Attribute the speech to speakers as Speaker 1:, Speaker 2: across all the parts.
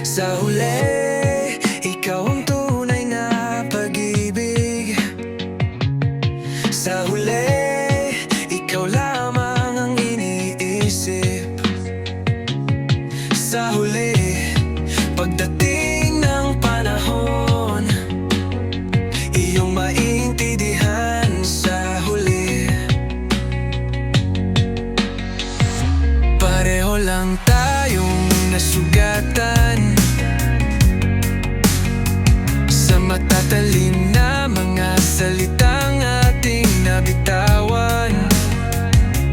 Speaker 1: Sa huli, ikaw ang tunay na pag-ibig. Sa huli, ikaw lamang ang iniisip. Sa huli, pagdating ng panahon, iyong maintindihan sa huli. Pareho lang tayong nasugatan sa matatalim na mga salitang ating nabitawan.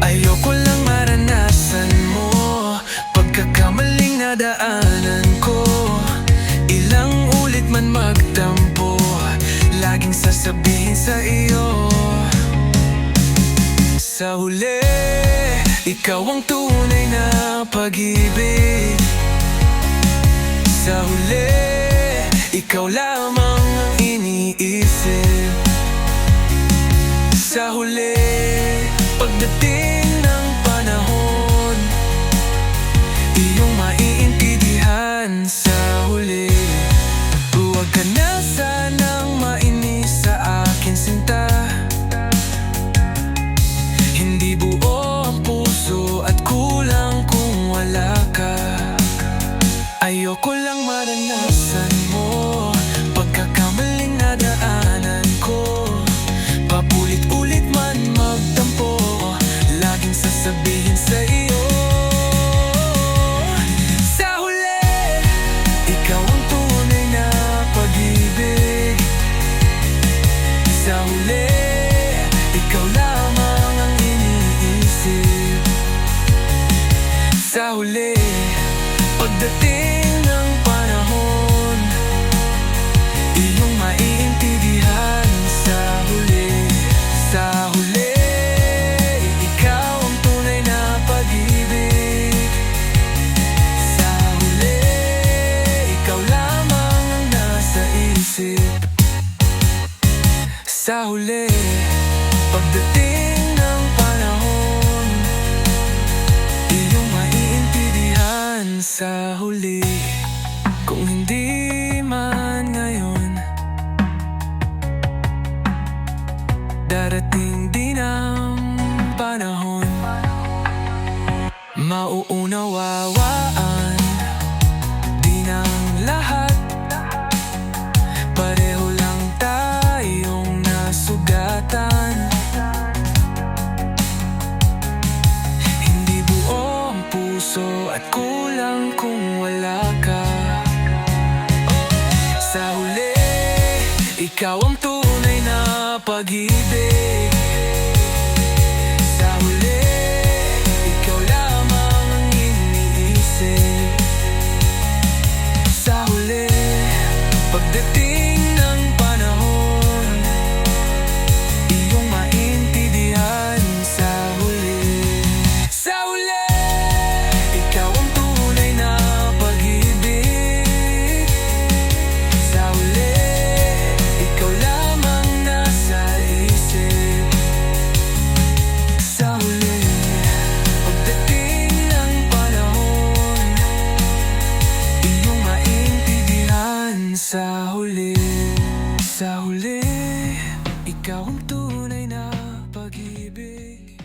Speaker 1: Ayoko lang maranasan mo pagkakamaling nadaanan ko. Ilang ulit man magtampo, laging sasabihin sa iyo, sa huli, ikaw ang tunay na pag-ibig. Sa huli, ikaw lamang ang iniisip. Sa huli, pagdating ng panahon, iyong maiintindihan sa huli. Huwag ka na sanang mainis sa akin, sinta. Hindi buo ang puso at kulang kung wala ka. Ayoko lang maranasan mo pagkakamaling nadaanan ko. Papulit-ulit man magtampo, laging sasabihin sa iyo, sa huli, ikaw ang tunay na pag-ibig. Sa huli, ikaw lamang ang iniisip. Sa huli, pagdating ng panahon, iyong maiintindihan sa huli. Sa huli, ikaw ang tunay na pag-ibig. Sa huli, ikaw lamang ang nasa isip. Sa huli, pagdating ng panahon, iyong maiintindihan sa huli. Kung hindi man ngayon, darating din ang panahon, mauunawaan din ang lahat. Pareho lang tayong nasugatan. Hindi buo ang puso at kulang kung wala ka. Sa huli, ikaw ang tunay na pag-ibig. Sa huli, ikaw lamang ang iniisip. Sa huli, pagdating ng panahon, iyong maintindihan sa huli. Sa huli, ikaw ang tunay na pag-ibig. Sa huli, ikaw lamang nasa isip. Sa huli, pagdating ng panahon, iyong maintindihan sa huli. Sa huli, ikaw ang tunay na pag-ibig.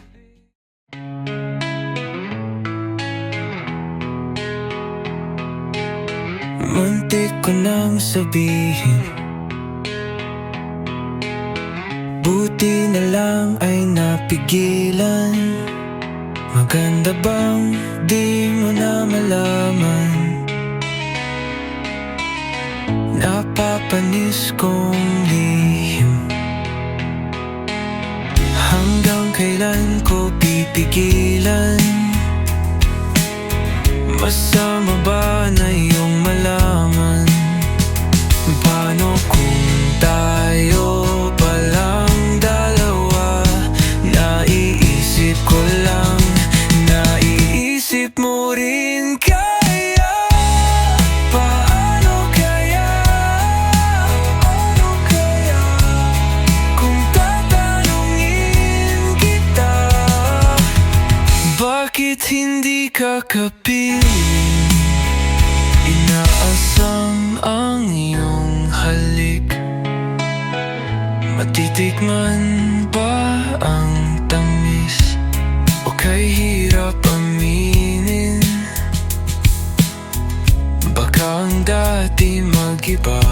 Speaker 1: Muntik ko nang sabihin, buti na lang ay napigilan. Maganda bang di mo na malaman? Napapanis kong lihim. Hanggang kailan ko pipigilan? Masama ba na iyong malaman? Paano kung tayo palang dalawa? Naiisip ko lang, naiisip mo rin kaya? Paano kaya? Kung tatanungin kita, bakit hindi ka kapiling? Inaas ang iyong halik? Matitikman ba ang tamis? O kay hirap aminin? Baka ang dati mag-iba.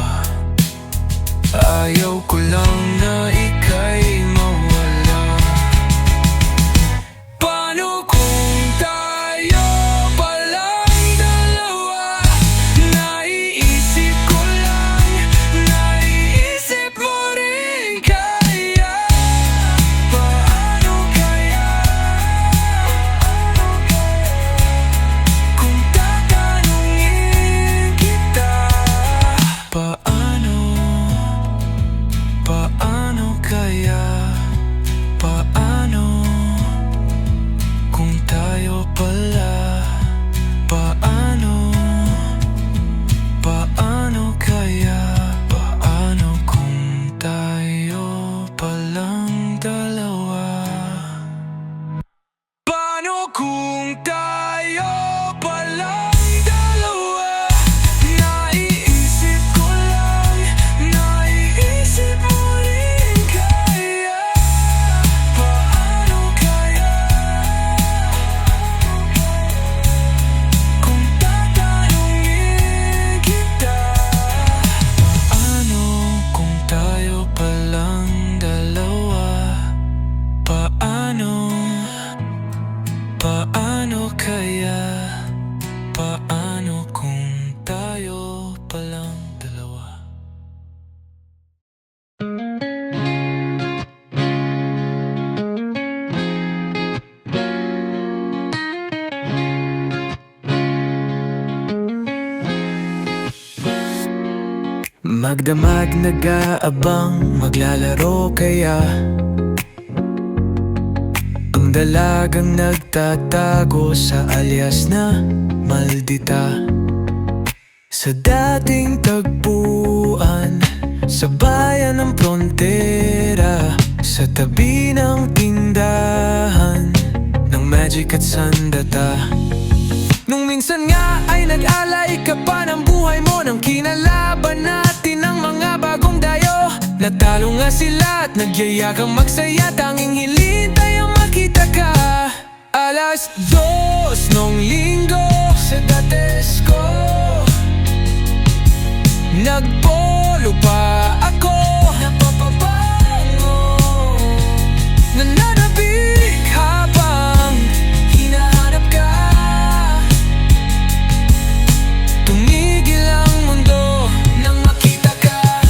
Speaker 1: Ayaw ko lang na ika'y mawala. Paano kung tayo palang dalawa? Naiisip ko lang, naiisip mo rin kaya? Paano kaya? Kung tatanungin kita, paano kaya? Paano kung tayo pala? Paano kaya? Paano kung tayo palang dalawa? Paano kung tayo palang dalawa? Naiisip ko lang, naiisip mo rin kaya? Paano kaya? Kung tatanungin kita, paano kung tayo palang dalawa? Paano kaya? Paano kung tayo palang dalawa? Magdamag nag-aabang, maglalaro kaya? Ang dalagang nagtatago sa alias na maldita. Sa dating tagpuan, sa bayan ng frontera, sa tabi ng tindahan ng magic at sandata. Nung minsan nga ay nag-alay ka pa ng buhay mo nang kinalaban natin ang mga bagong dayo. Natalo nga sila at nagyayakang magsaya, tanging hilintay ang makita ka. Alas 2 nung linggo sa Datesco, nagpolo pa ako, napapabango, nananabik habang hinahanap ka. Tumigil ang mundo nang makita ka.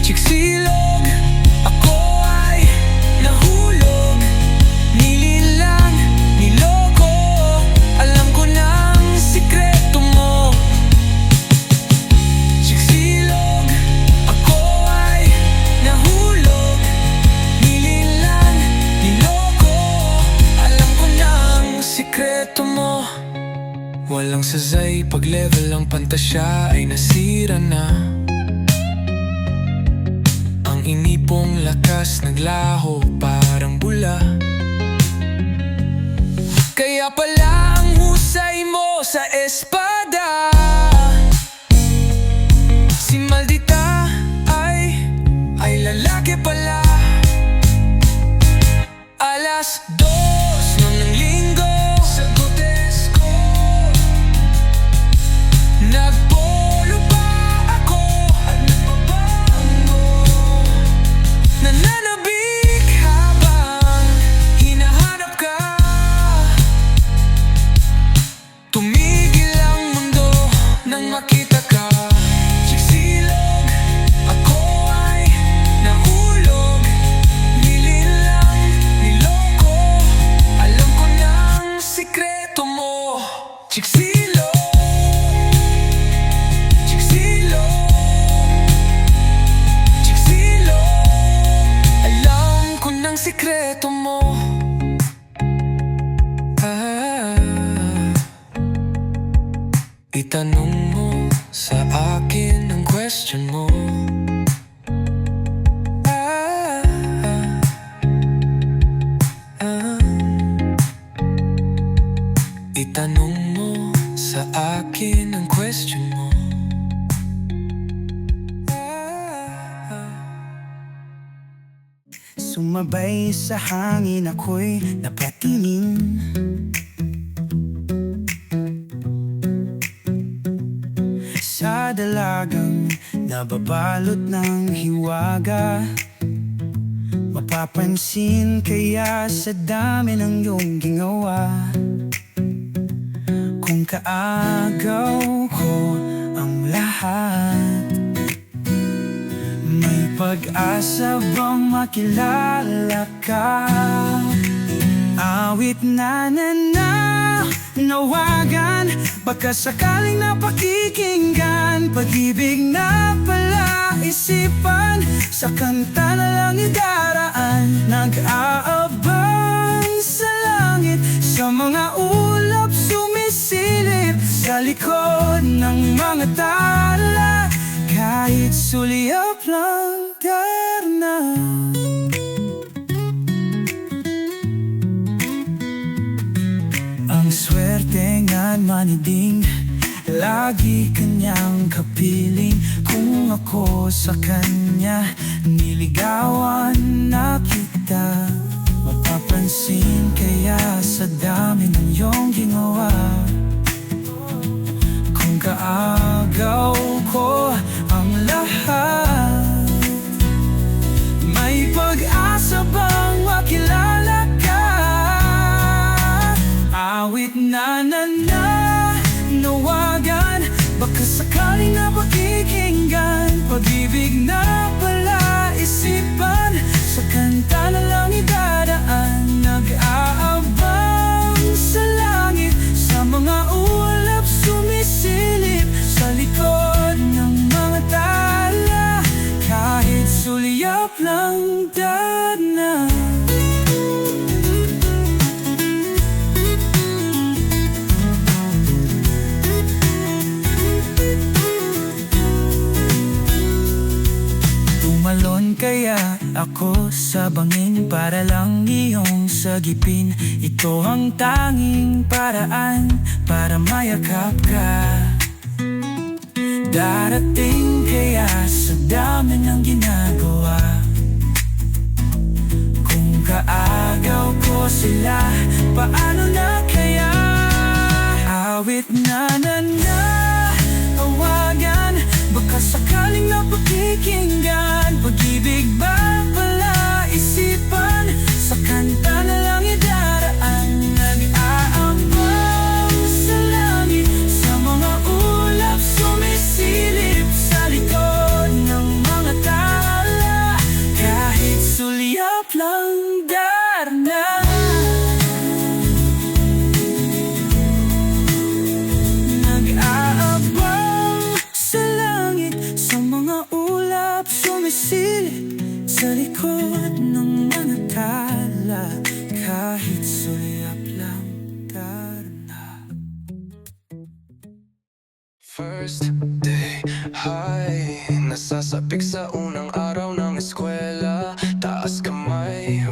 Speaker 1: Chiksilog, ako ay nahulog, nililang, niloko. Alam ko ng sikreto mo. Chiksilog, ako ay nahulog, nililang, niloko. Alam ko ng sikreto mo. Walang sazay pag level ang pantasya ay nasira na. Ang inipong lakas naglaho parang bula. Kaya pala ang husay mo sa espada. Si Maldita ay lalaki pala. Alas 2 ng linggo sa Gotesco, nagpolo pa ako at nagpabango, nananabik habang hinahanap ka. Tumigil ang mundo nang makita ka. Chiksilog, ako ay nahulog, nililang, niloko. Alam ko ng sikreto mo. Chiksilog, Chiksilog, Chiksilog. Alam ko ng sikreto mo. Itanong mo sa akin ang question mo. Itanong mo sa akin ang question mo.
Speaker 2: Sumabay sa hangin ako'y napatingin. Sa dalagang nababalot ng hiwaga, mapapansin kaya sa dami ng iyong ginawa. Kung kaagaw ko ang lahat, may pag-asa bang makilala ka? Awit na nawagan, baka sakaling napakikinggan. Pag-ibig na pala isipan, sa kanta na lang idaraan. Nag-aabang sa langit, sa mga ulap sumisilip, sa likod ng mga tala, kahit sulyap lang darna. Ang swerte nga't maniding, lagi kanyang kapiling. Kung ako sa kanya niligawan na kita, mapapansin kaya sa dami ng iyong ginawa. Kung kaagaw ko ang lahat, may pag-asa bang makilala ka? Awit na nawagan, baka sakaling napakikinggan. Pag-ibig na pala isipan, sa kanta na lang idadaan. Nag-aabang sa langit, sa mga ulap sumisilip, sa likod ng mga tala, kahit sulyap lang darna. Tumalon kaya ako sa bangin para lang iyong sagipin. Ito ang tanging paraan para mayakap ka. Darating kaya sa dami ng ginagawa. Kung kaagaw ko sila, paano na kaya? Awit na awagan, baka sakaling napakikinggan. Pag-ibig ba pala isipan, sa kanta na lang idaraan. Nag-aambang sa langit, sa mga ulap sumisilip, sa likod ng mga tala, kahit sulyap lang darna. Sumisilip sa likod ng mga tala, kahit sulyap lang darna.
Speaker 1: First day high, nasasapik sa unang araw ng eskwela. Taas kamay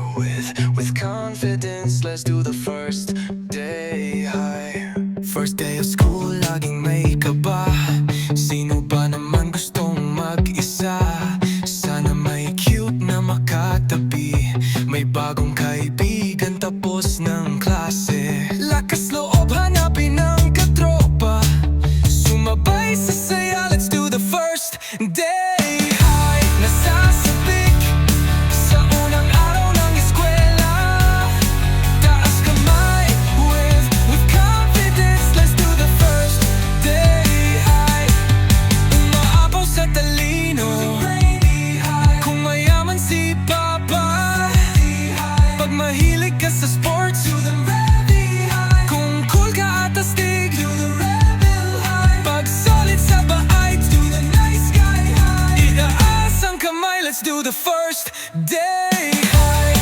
Speaker 1: with confidence, let's do the first day high. First day of school, laging may kaba. Sino ba naman gustong mag-isa? Sana may cute na makatabi, may bagong kaibigan tapos ng klase. Lakas loob hanapin ng katropa, sumabay sa saya, let's do the first day high. Nasasabik sa unang araw ng eskwela. Taas kamay with confidence, let's do the first day high. Umaapaw sa talino, kung mayaman si Papa. Pag mahilig ka sa sports, kung cool ka at astig, pag solid sa bahay, itaas ang kamay, let's do the first day high.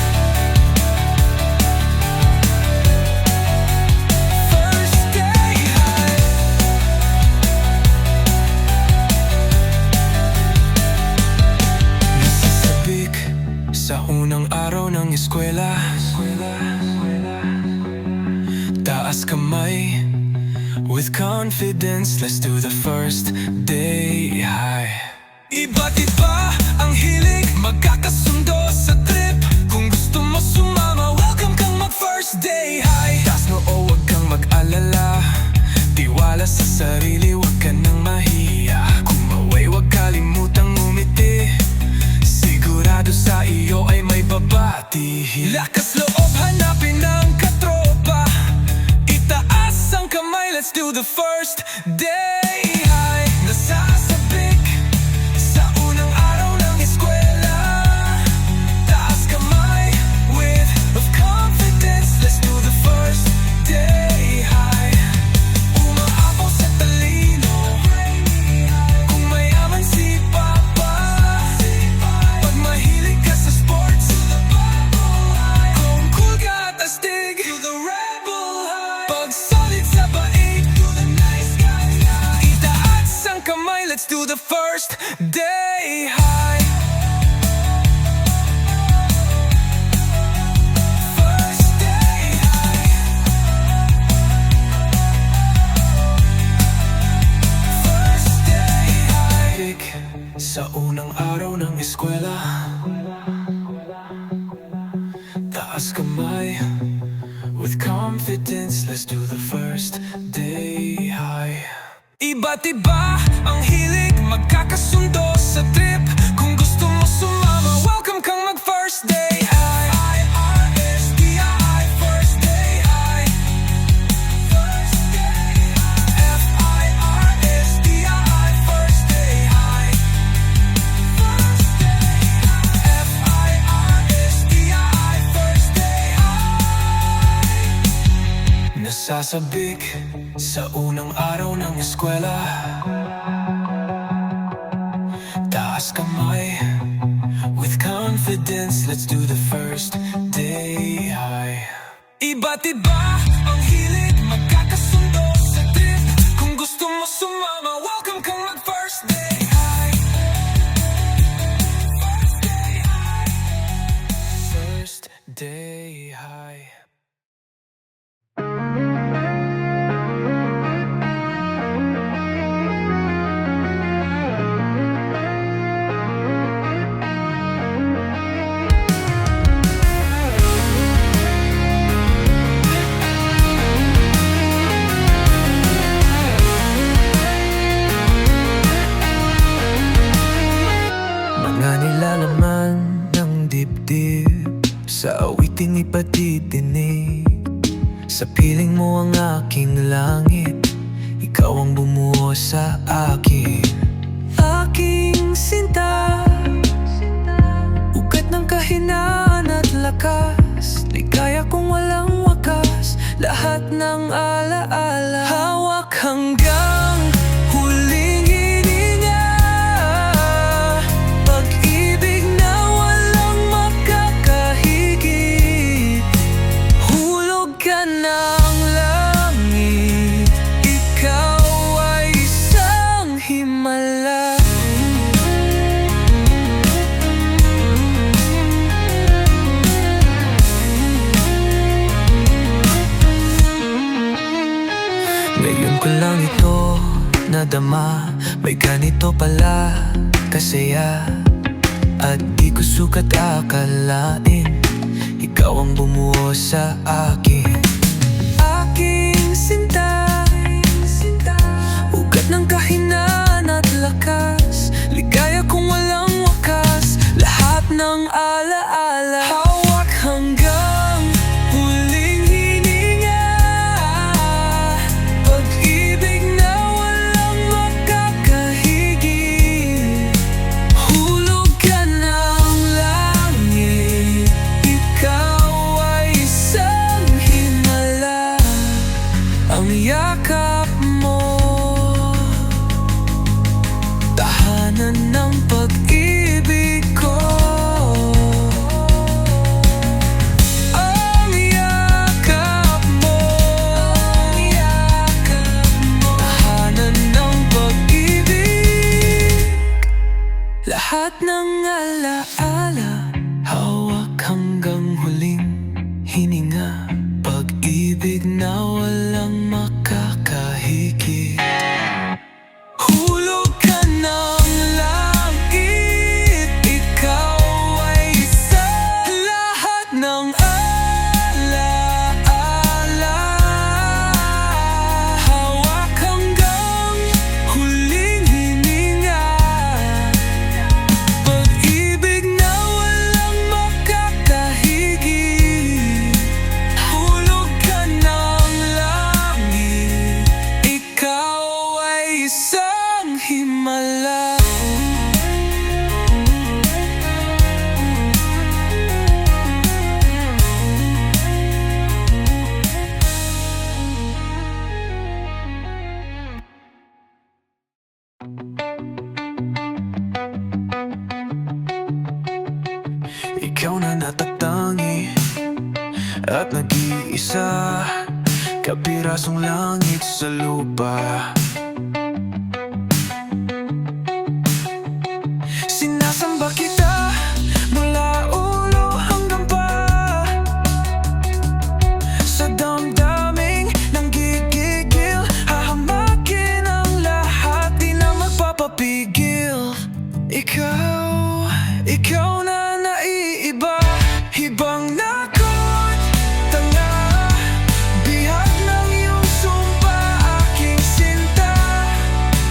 Speaker 1: First day high. Nasasabik sa unang araw ng eskwela. Taas kamay with confidence, let's do the first day high. Iba't iba ang hilig, magkakasundo sa trip. Kung sarili, wag ka nang mahiya. Kung maway, wag kalimutang ngumiti. Sigurado sa iyo ay may babatihin. Lakas loob, hanapin ang katropa. Itaas ang kamay, let's do the first day high. Nasasabik sa unang araw ng eskwela. Taas kamay with of confidence, let's do the first day high. Umaapaw sa talino, kung mayaman si Papa. Pag mahilig ka sa sports, kung cool ka at astig, do the rebel high. Pag solid sa bait, do the nice guy high. Itaas ang kamay, let's do the first day high. First day high. First day high. Sa unang araw ng eskwela, taas kamay with confidence, let's do the first day high. Iba't iba ang hilig, magkakasundo sa trip. Kung gusto mo sumama, welcome kang mag first day high. I-R-S-T-I, first day high. First day high. F-I-R-S-T-I, first day high. First day high. F-I-R-S-T-I, first day high. Nasasabik sa unang araw ng eskwela. Taas kamay with confidence, let's do the first day high. Iba't iba ang hilig, magkakasundo sa trip. Kung gusto mo sumama, welcome kang mag first day high. First day high. First day high. Mga nilalaman ng dibdib, sa awitin ipatidinig. Sa piling mo ang aking langit, ikaw ang bumuo sa akin. Aking sinta, ugat ng kahinaan at lakas. Ligaya kung walang wakas, lahat ng alaala. Hawak hanggang huling hininga. Pag-ibig na walang makakahigit. Hulog ka ng langit, ikaw ay isang himala. Ngayon ko lang ito nadama, may ganito pala kasaya. At di ko sukat akalain, ikaw ang bumuo sa akin. Aking sinta, ugat ng kahinaan at lakas. Ligaya kung walang wakas, lahat ng alaala. Hawak hanggang huling hininga. Pag-ibig na walang makakahigit. Hulog ka ng langit, ikaw ay isang himala. Ang yakap mo, tahanan ng pag-ibig ko. Ang yakap mo, tahanan ng pag-ibig. Lahat ng alaala, hawak hanggang huling hininga. Pag-ibig na walang makakahigit. Hulog ka ng langit, ikaw ay isa. Lahat ng alaala, hawak hanggang at nag-iisa, kapirasong langit sa lupa. Sinasamba kita mula ulo hanggang paa, sa damdaming nanggigigil, hahamakin ang lahat, di na magpapapigil. Ikaw na naiiba, hibang nakot, tanga, bihag ng iyong sumpa, aking sinta,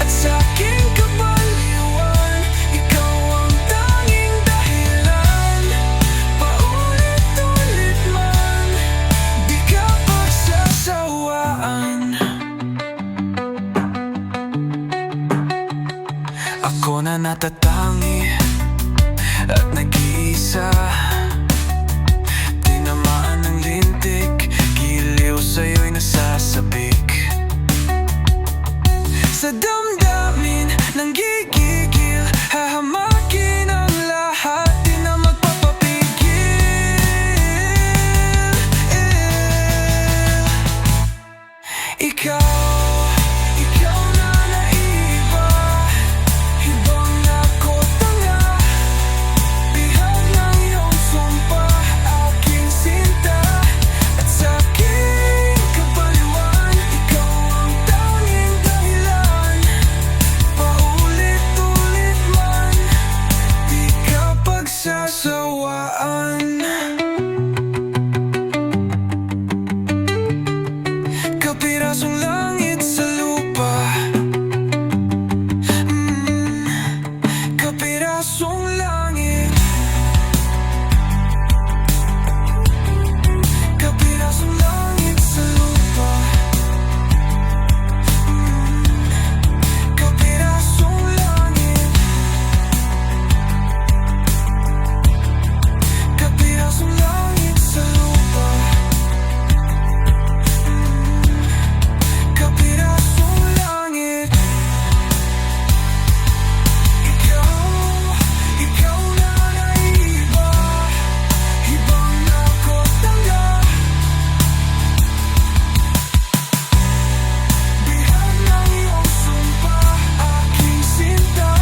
Speaker 1: at sa aking kabaliwan, ikaw ang tanging dahilan. Paulit-ulit man, di ka pagsasawaan. Ako na natatangi at nag-iisa, tinamaan ng lintik, giliw sa'yo'y nasasabik. Sa damdamin nanggigigil, hahamakin ang lahat, di na magpapapigil. Ikaw na naiiba, hibang nakot, tanga, bihag ng iyong sumpa, aking sinta, at sa aking kabaliwan, ikaw ang tanging dahilan. Paulit-ulit man, di ka pagsasawaan. Kapirasong langit sa lupa, kapirasong langit, kapirasong langit sa lupa, kapirasong langit, kapirasong langit sa lupa, kapirasong langit. Ikaw na naiiba, hibang nakot, tanga, bihag ng iyong sumpa, aking sinta,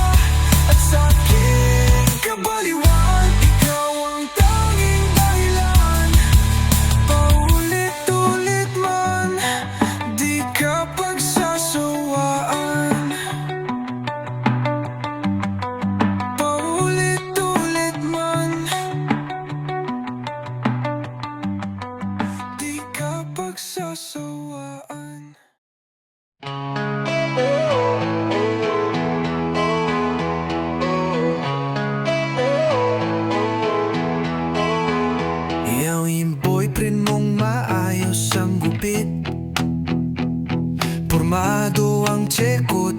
Speaker 1: at sa aking kabaliwan, ikaw ang tanging dahilan. Paulit-ulit man, di ka pagsasawaan. Paulit-ulit man, di ka pagsasawaan. Yung boyfriend mong maayos ang gupit, pormado ang tsekot,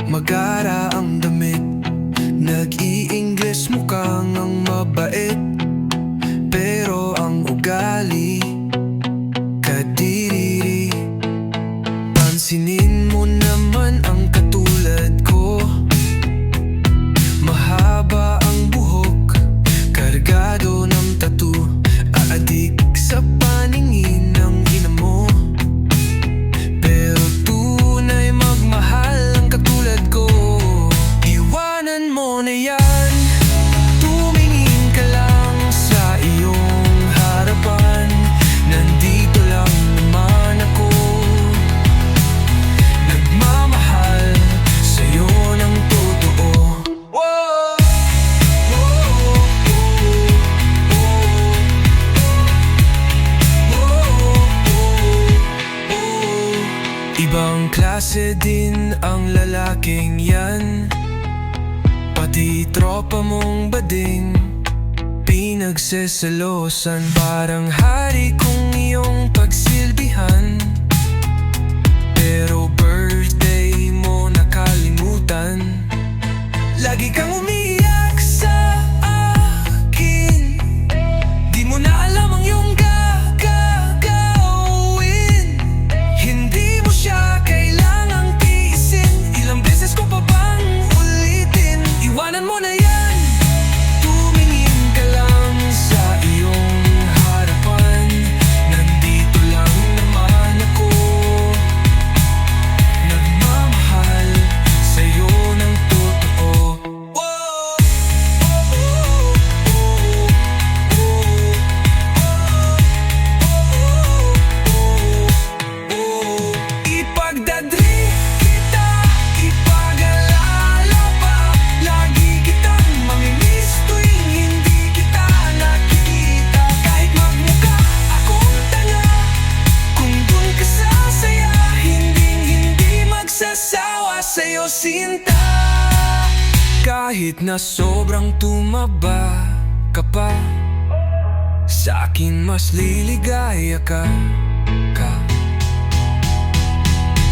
Speaker 1: magara ang damit, nag-i-Ingles mukhang ang mabait, pero ang ugali kadiri. Pansinin mo naman ang katulad ko, mahaba ang buhok, kargado ng tattoo, aadik sa paningin ng ina mo, pero tunay magmahal ang katulad ko. Iwanan mo na yan, tumingin ka lang sa iyong harapan, nandito lang naman ako, nagmamahal sa'yo ng totoo. Whoa! Ibang klase din ang lalaking yan, pati tropa mong bading pinagsesalosan. Parang hari kong iyong pagsilbihan, pero birthday mo nakalimutan. Lagi kang umiiyak sa akin, di mo na alam ang iyong gagawin. Hindi mo siya kailangang tiisin, ilang beses ko pa bang ulitin? Iwanan mo na yan, tumingin ka lang sa iyong harapan, sinta. Kahit na sobrang tumaba ka pa, sa akin mas liligaya ka.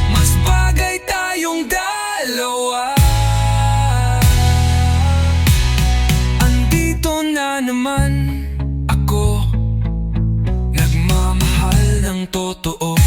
Speaker 1: Mas bagay tayong dalawa. Andito na naman ako, nagmamahal ng totoo.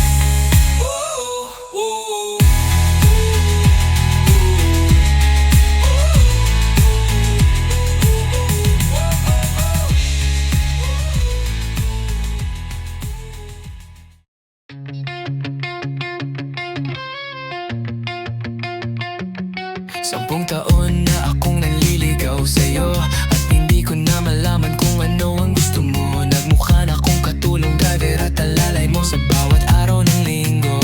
Speaker 1: Sampung taon na akong nanliligaw sa'yo, at hindi ko na malaman kung ano ang gusto mo. Nagmukha na akong katulong driver at alalay mo sa bawat araw ng linggo.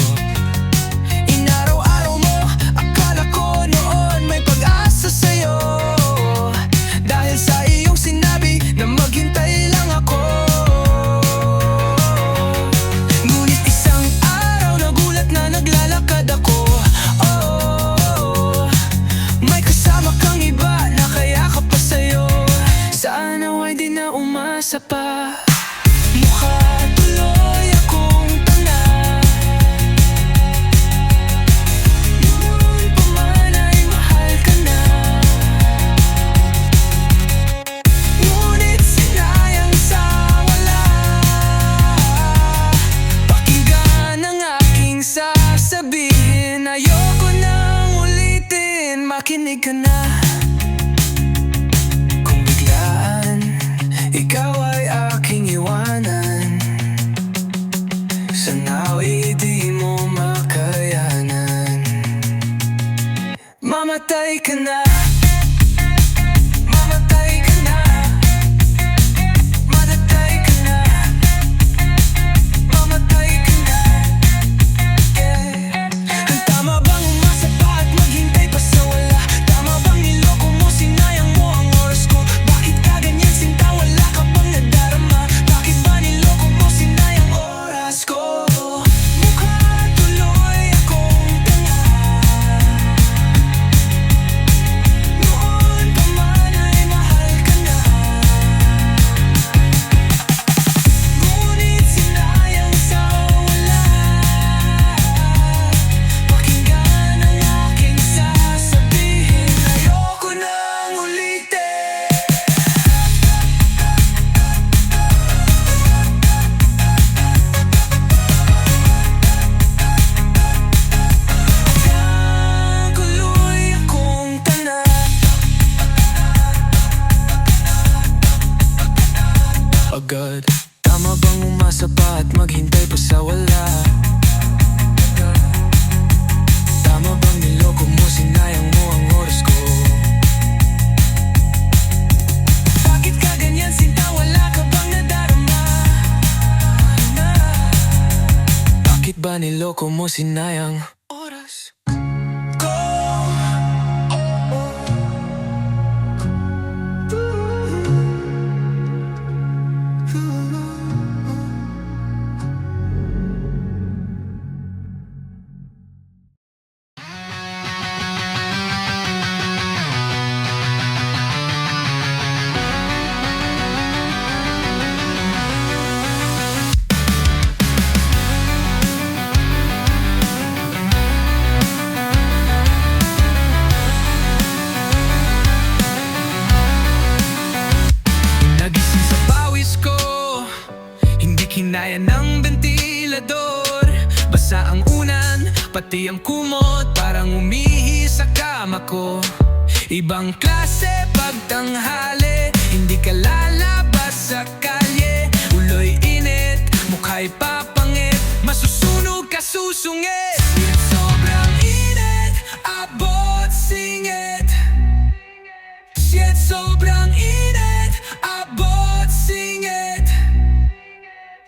Speaker 1: Inaraw-araw mo, akala ko noon may pag-asa sa'yo, dahil sa iyong sinabi na maghintay lang ako. Ngunit isang araw nagulat na naglalakad ako. Umasa pa, mukha tuloy akong tanda. Noon pa man ay mahal ka na, ngunit sinayang sa wala. Pakinggan ang aking sasabihin, ayoko nang ulitin, makinig ka na. Ikaw ay aking iwanan, sana'y di mo makayanan. Mamatay ka na, mamatay ka na, mamatay ka na, mamatay ka na, yeah. Tama bang umasa pa at maghintay pa sa wala? Tama bang niloko mo, sinayang mo ang oras ko? Bakit ka ganyan sinta, wala ka bang nadarama? Bakit ba niloko mo, sinayang oras ko? Mukha tuloy akong tanga. Noon pa man ay mahal ka na, ngunit sinayang sa wala. Pakinggan ang aking sasabihin, ayoko nang ulitin. Tuloy akong tanda. Agad, tama bang umasa pa at maghintay pa sa wala? Tama bang niloko mo, sinayang mo ang oras ko? Bakit ka ganyan sinta, wala ka bang nadarama? Bakit ba niloko mo, sinayang oras ko? Nagising sa pawis ko, hindi kinaya ng bentilador. Basa ang unan, pati ang kumot, parang umihi sa kama ko. Ibang klase pagtanghali, hindi ka lalabas sa kalye. Ulo'y init, mukha'y papangit, masusunog ka susungit. Sobrang init, abot singit. Shit, sobrang init, abot singit.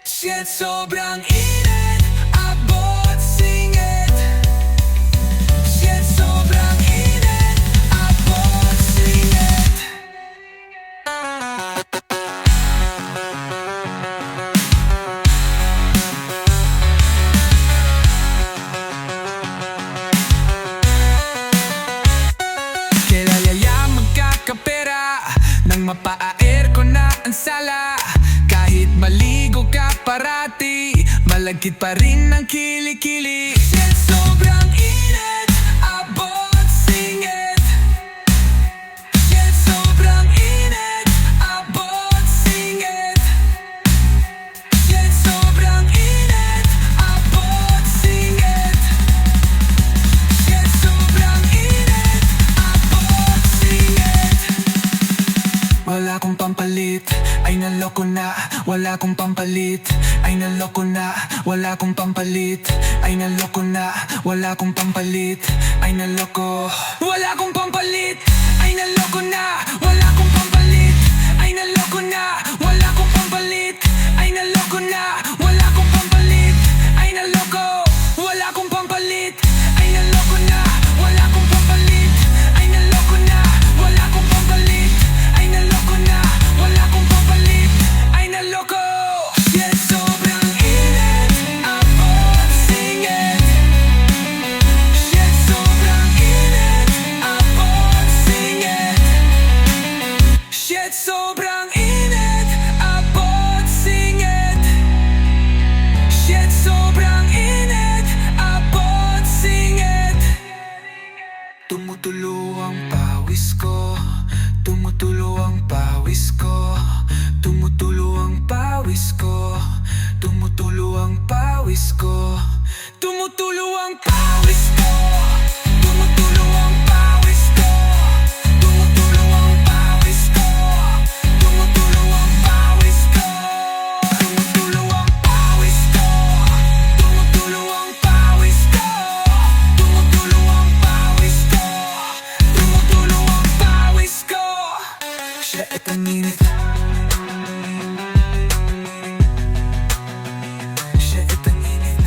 Speaker 1: Shit, sobrang init, abot singit. Shit, sobrang init, abot singit. malagkit pa rin ng kilikili. Shit, sobrang init, abot singit. Shit, sobrang init, abot singit. Shit, sobrang init, abot singit. Shit, sobrang init, abot singit. Wala akong pampalit, ay naloko na. Wala akong pampalit, ay naloko na. Wala akong pampalit, ay naloko na. Wala akong pampalit, ay naloko. Wala akong pampalit, ay naloko na. Wala akong pampalit, ay naloko na. Wala akong pampalit, ay naloko na. Wala akong pampalit, ay naloko. Wala akong pampalit, ay naloko na. Wala akong pampalit, ay naloko na. Wala akong pampalit, ay naloko na. Wala akong pampalit, ay naloko. Shit, sobrang init, abot singit. Shit, sobrang init, abot singit. Shit, sobrang init, abot singit. Shit, sobrang init, abot singit. Tumutulo ang pawis ko, tumutulo ang pawis ko, tumutulo ang pawis ko, tumutulo ang pawis ko, tumutulo ang pawis ko, tumutulo ang pawis ko, tumutulo ang pawis ko, tumutulo ang pawis ko, tumutulo ang pawis ko, tumutulo ang pawis ko, tumutulo ang pawis ko, tumutulo ang pawis ko. Shit, ang init. Shit, ang init.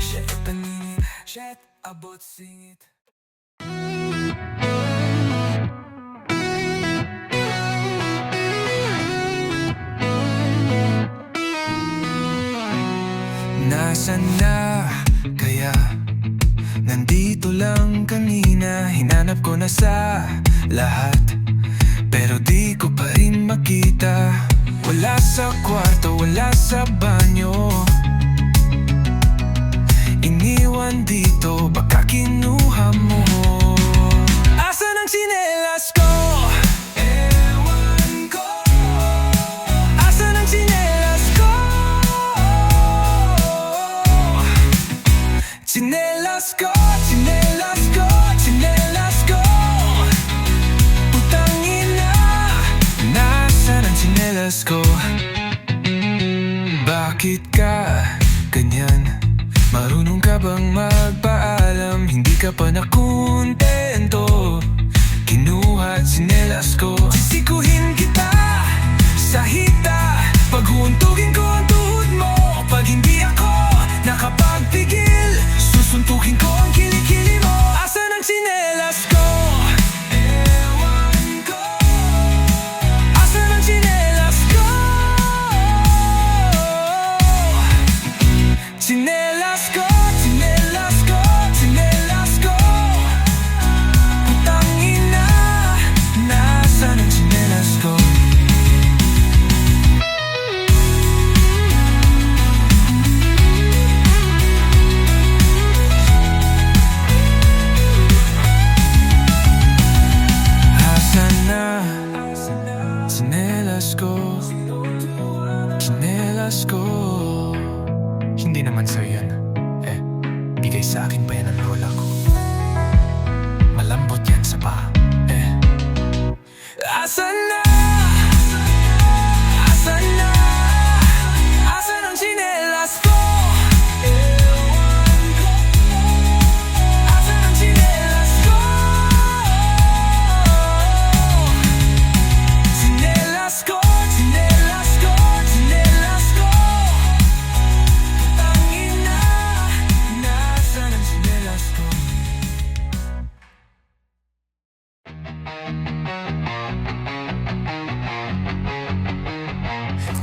Speaker 1: Shit, ang init. Shit, abot singit. Nasaan na kaya? Nandito lang kanina, hinanap ko na sa lahat, pero di ko pa rin makita. Wala sa kwarto, wala sa banyo, iniwan dito, baka kinuha mo. Asan ang tsinelas ko? Ewan ko. Asan ang tsinelas ko? Tsinelas ko, tsinelas ko, tsinelas ko. Putang ina, nasaan ang tsinelas ko? Bakit ka ganyan? Marunong ka bang magpaalam? Hindi ka pa nakuntento. Kinuha at tsinelas ko. Sisikuhin kita sa hita, paghuuntugin ko ang tuhod mo. Pag hindi ako nakapagpigil, susuntukin ko ang kilikili mo. Asan ang tsinelas ko? Ewan ko. Asan ang tsinelas ko? Tsinelas ko, tsinelas ko, tsinelas ko. Putang ina, nasaan ang tsinelas ko? Asan na tsinelas ko? Tsinelas ko. Hindi naman sa'yo yan. Bigay sa akin pa yan ng lola ko. Malambot yan sa paa. Asan na? Asan na? Asan ang tsinelas ko? Ewan ko. Asan ang tsinelas ko? Tsinelas ko, tsinelas ko, tsinelas ko. Putang ina, nasaan ang tsinelas ko?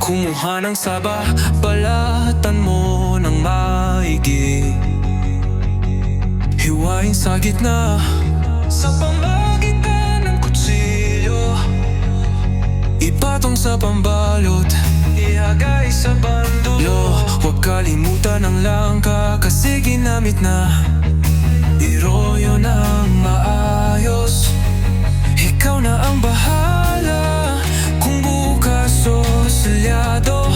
Speaker 1: Kumuha ng saba, balatan mo ng maigi. Hiwain sa gitna, sa pamagitan ng kutsilyo. Ipatong sa pambalot, ilagay sa bandulo. Huwag kalimutan ang langka kasi ginamit na. Iroyo ng maayos, ikaw na ang bahala. Kung bukas o selyado,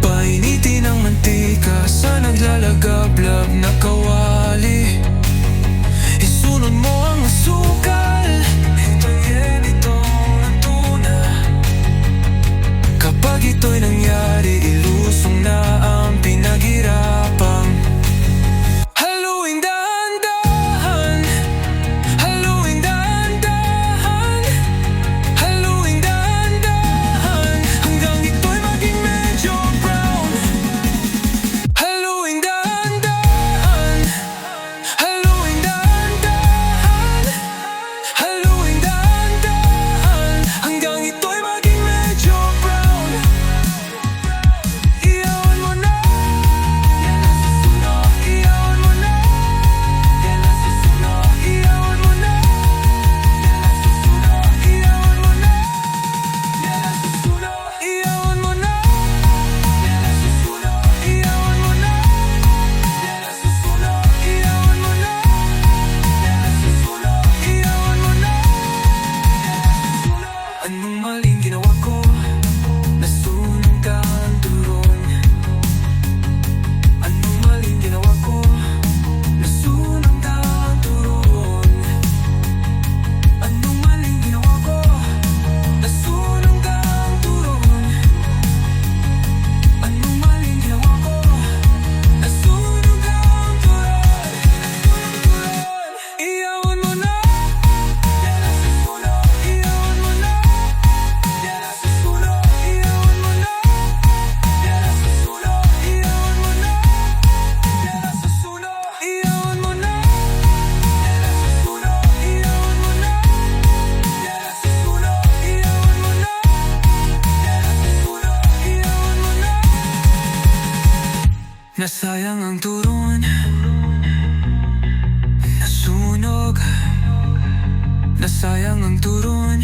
Speaker 1: painitin ang mantika sa naglalagablab na kawali. Isunod mo ang asukal, hintayin itong natuna. Kapag ito'y nangyari, ilusong na ang pinaghirapang. Haluing dahan-dahan, haluing dahan-dahan, haluing dahan-dahan, hanggang ito'y maging medyo brown. Haluing dahan-dahan, haluing dahan-dahan, haluing dahan-dahan, hanggang ito'y maging medyo brown. Iyawan mo na, yan ang susunod. Iyawan mo na, yan ang susunod. Iyawan mo na, yan ang susunod. Iyawan mo na, yan ang susunod. Iyawan mo na, yan ang susunod. Iyawan mo na, yan ang susunod. Iyawan mo na, yan ang susunod. Iyawan mo na, yan ang susunod. Anong maling ginawa ko? Nasunog ang turon. Anong maling ginawa ko? Nasunog ang turon. Anong maling ginawa ko? Nasunog ang turon. Anong maling ginawa ko? Nasunog ang turon. Iyawan mo na, yan ang susunod. Iyawan mo na, yan ang susunod. Iyawan mo na, yan ang susunod. Iyawan mo na, yan ang susunod. Iyawan mo na, yan ang susunod. Iyawan mo na, yan ang susunod. Iyawan mo na, yan ang susunod. Iyawan mo na. Nasayang ang turon, nasunog. Nasayang ang turon,